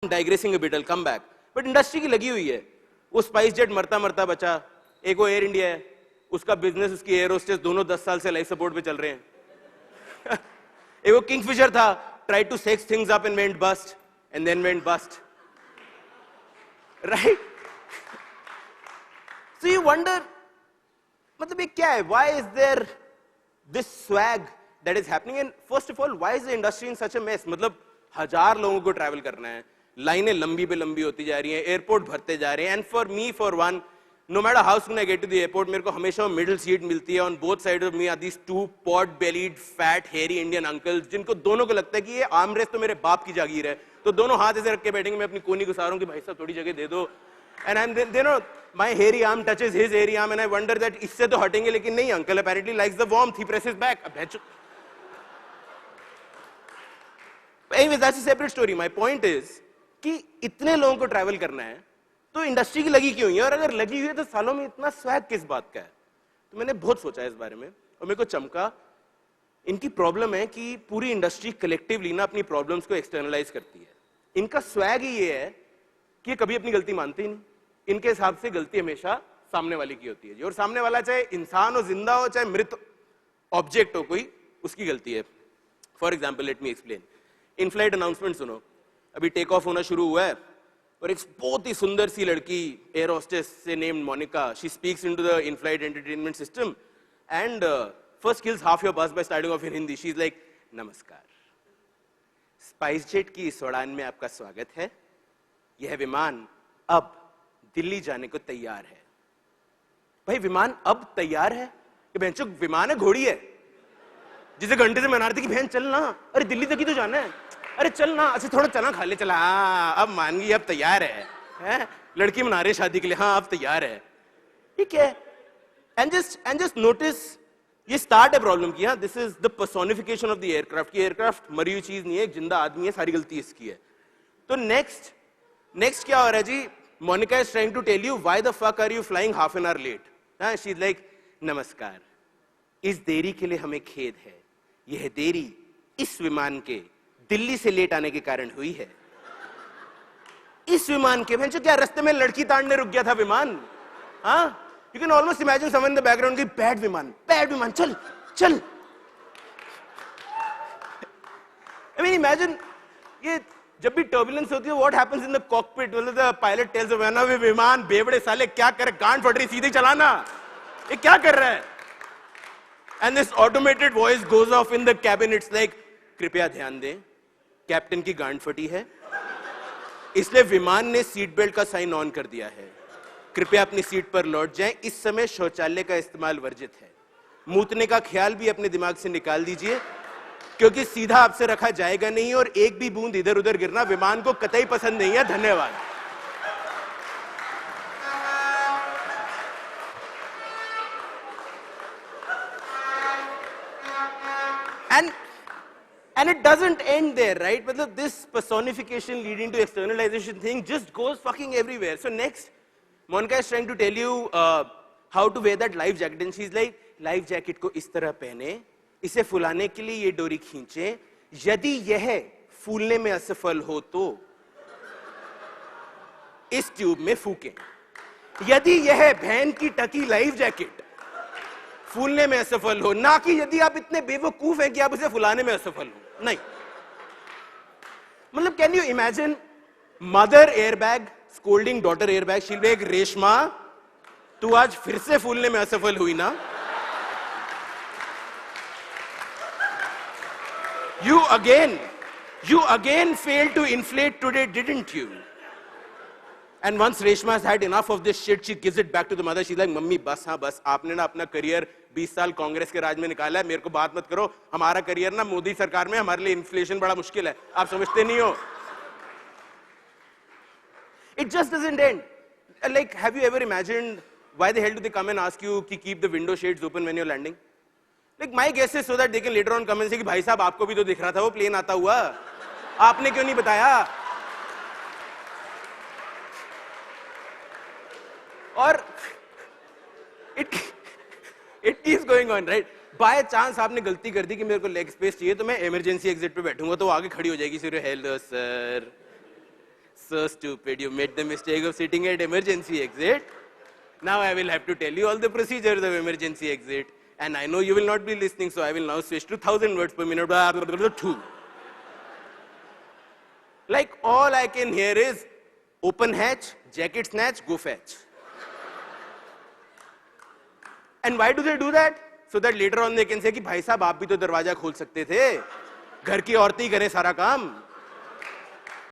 Digressing a bit, I'll come back. But industry की लगी हुई है. वो स्पाइस जेट मरता मरता बचा, एक वो एयर इंडिया है, उसका बिजनेस, उसकी एयर होस्टेस दोनों 10 साल से लाइफ सपोर्ट पे चल रहे हैं. एक वो किंगफिशर था, try to sex things up and went bust, and then went bust. Right? So you wonder, मतलब ये क्या है? Why is there this swag that is happening? And first of all, why is the industry in such a mess? मतलब 1000 लोगों को travel करना है, लाइनें लंबी पे लंबी होती जा रही हैं, एयरपोर्ट भरते जा रहे हैं. And for me, for one, no matter how soon I get to the airport, मेरे को हमेशा मिडिल सीट मिलती है. On both side of me are these two pot bellied fat hairy Indian uncles, जिनको दोनों को लगता है कि ये आर्म रेस्ट तो मेरे बाप की जागीर है, तो दोनों हाथ ऐसे रख के बैठेंगे. मैं अपनी कोनी घुसा रहा हूं कि भाई साहब थोड़ी जगह दे दो. And I am they know my हेरी आर्म टचेस हिज हेरी arm, and I wonder that इससे तो हटेंगे, लेकिन नहीं, uncle apparently likes the warmth, he presses back. Anyways, that's a separate story. My point is कि इतने लोगों को ट्रैवल करना है तो इंडस्ट्री की लगी क्यों है? और अगर लगी हुई है तो सालों में इतना स्वैग किस बात का है? तो मैंने बहुत सोचा इस बारे में और मेरे को चमका, इनकी प्रॉब्लम है कि पूरी इंडस्ट्री कलेक्टिवली ना अपनी प्रॉब्लम्स को एक्सटर्नलाइज करती है. इनका स्वैग ही ये है कि कभी अपनी गलती मानते ही नहीं. इनके हिसाब से गलती हमेशा सामने वाले की होती है जी, और सामने वाला चाहे इंसान हो, जिंदा हो, चाहे मृत ऑब्जेक्ट हो, कोई उसकी गलती है. For example, let me explain. In flight announcement सुनो. अभी टेक ऑफ होना शुरू हुआ है और एक बहुत ही सुंदर सी लड़की, एयर होस्टेस से named Monica, she speaks into the in flight entertainment system and first kills half your buzz by starting off in Hindi. She is like, नमस्कार, स्पाइस जेट की इस उड़ान में आपका स्वागत है. यह विमान अब दिल्ली जाने को तैयार है. भाई, विमान अब तैयार है? ये बहनचोद विमान है, घोड़ी है जिसे घंटे से मना रही थी कि बहन चल ना, अरे दिल्ली तक ही तो जाना है, अरे चल ना, अच्छा थोड़ा चना खा ले, चला, हाँ अब मान गई, अब तैयार है? लड़की मना रही है शादी के लिए, हाँ अब तैयार है. ठीक है. एंड जस्ट नोटिस, ये स्टार्ट है प्रॉब्लम की. हाँ, this is the personification of the aircraft. की एयरक्राफ्ट मरी हुई चीज नहीं है, एक जिंदा आदमी है, सारी गलती इसकी है. तो नेक्स्ट क्या हो रहा है जी? Monica is trying to tell you why the fuck are you flying half an hour late. She is like, नमस्कार, इस देरी के लिए हमें खेद है. यह देरी इस विमान के दिल्ली से लेट आने के कारण हुई है. इस विमान के भैंचो, क्या रास्ते में लड़की ताड़ने रुक गया था विमान? हाँ, you can almost imagine someone in the background की, बैड विमान, चल चल. आई मीन इमेजिन, ये जब भी टर्बुलेंस होती है, what happens in the cockpit? मतलब the pilot tells the man, विमान बेवड़े साले क्या करे, गांड फट रही, सीधे चलाना, ये क्या कर रहा है? And this automated voice goes off in the cabin. It's like, कृपया ध्यान दें, कैप्टन की गांड फटी है, इसलिए विमान ने सीट बेल्ट का साइन ऑन कर दिया है. कृपया अपनी सीट पर लौट जाएं. इस समय शौचालय का इस्तेमाल वर्जित है. मूतने का ख्याल भी अपने दिमाग से निकाल दीजिए, क्योंकि सीधा आपसे रखा जाएगा नहीं और एक भी बूंद इधर उधर गिरना विमान को कतई पसंद नहीं है. धन्यवाद. And it doesn't end there, right? But this personification leading to externalization thing just goes fucking everywhere. So next, Monica is trying to tell you how to wear that life jacket, and she's like, life jacket को इस तरह पहने, इसे फुलाने के लिए ये डोरी खींचे, यदि यह फूलने में असफल हो तो इस ट्यूब में फूकें. यदि यह बहन की टकी लाइफ जैकेट फूलने में असफल हो, ना कि यदि आप इतने बेवकूफ हैं कि आप उसे फुलाने में असफल हो. नहीं, मतलब can you imagine mother airbag scolding daughter airbag? शील बे, रेशमा तू आज फिर से फूलने में असफल हुई ना. You again failed to inflate today, didn't you? And once Reshma has had enough of this shit, she gives it back to the mother. She's like, mummy बस, हाँ बस, आपने ना अपना करियर 20 साल कांग्रेस के राज में निकाला है, मेरे को बात मत करो. हमारा करियर ना मोदी सरकार में, हमारे लिए इन्फ्लेशन बड़ा मुश्किल है, आप समझते नहीं हो. It just doesn't end. Like, have you ever imagined why the hell do they come and ask you to keep the window shades open when you're landing? Like, my guess is so that they can later on come and say कि भाई साहब आपको भी तो दिख रहा था वो प्लेन आता हुआ, आपने क्यों नहीं बताया? और it keeps going on, right? By chance आपने गलती कर दी कि मेरे को लेग स्पेस चाहिए तो मैं इमरजेंसी एग्जिट पे बैठूंगा, तो वो आगे खड़ी हो जाएगी, sir hello sir. So stupid. You made the mistake of sitting at emergency exit. Now I will have to tell you all the procedures of emergency exit. And I know you will not be listening, so I will now switch to 1,000 words per minute. Blah, blah, blah, blah, 2. Like all I can hear is open hatch, jacket snatch, go fetch. And why do they do that? So that later on they can say कि भाई साहब आप भी तो दरवाजा खोल सकते थे, घर की औरतें ही करें सारा काम.